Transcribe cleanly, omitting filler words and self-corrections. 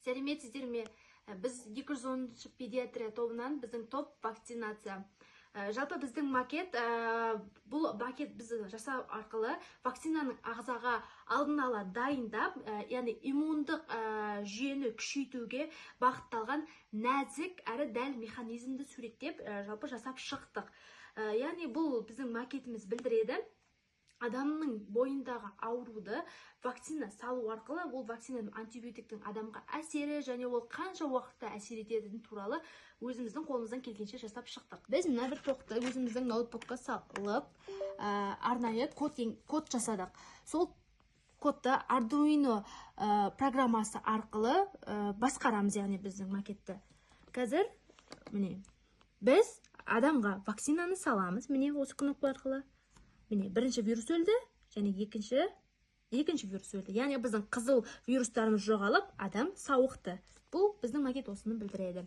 Сәлеметсіздер ме? Біз 210 педиатрия тобынан біздің топ вакцинация. Жалпы біздің макет, бұл макет біз жасау арқылы вакцинаның ағзаға алдын ала дайындап, яғни иммундық жүйені күшейтуге бағытталған нәзік әрі дәл механизмді суреттеп, жалпы жасап шықтық. Яғни бұл біздің макетіміз білдіреді. Адамның бойындағы ауруды вакцина салу арқылы, ол вакцинаның антибиотиктің адамға әсері және ол қанша уақытта әсер ететіні туралы өзіміздің қолымыздан келгенше жасап шықтық. Біз мына бір тоқты өзіміздің ноутбукқа салып, арнайы код жасадық. Сол кодты Arduino программасы арқылы басқарамыз, яғни біздің макетті. Қазір міне біз адамға вакцинаны саламыз, міне осы кнопка арқылы. Міне, бірінші вирус өлді, және екінші вирус өлді. Яғни біздің қызыл вирустарымыз жоғалып, адам сауықты. Бұл біздің макет осыны білдіреді.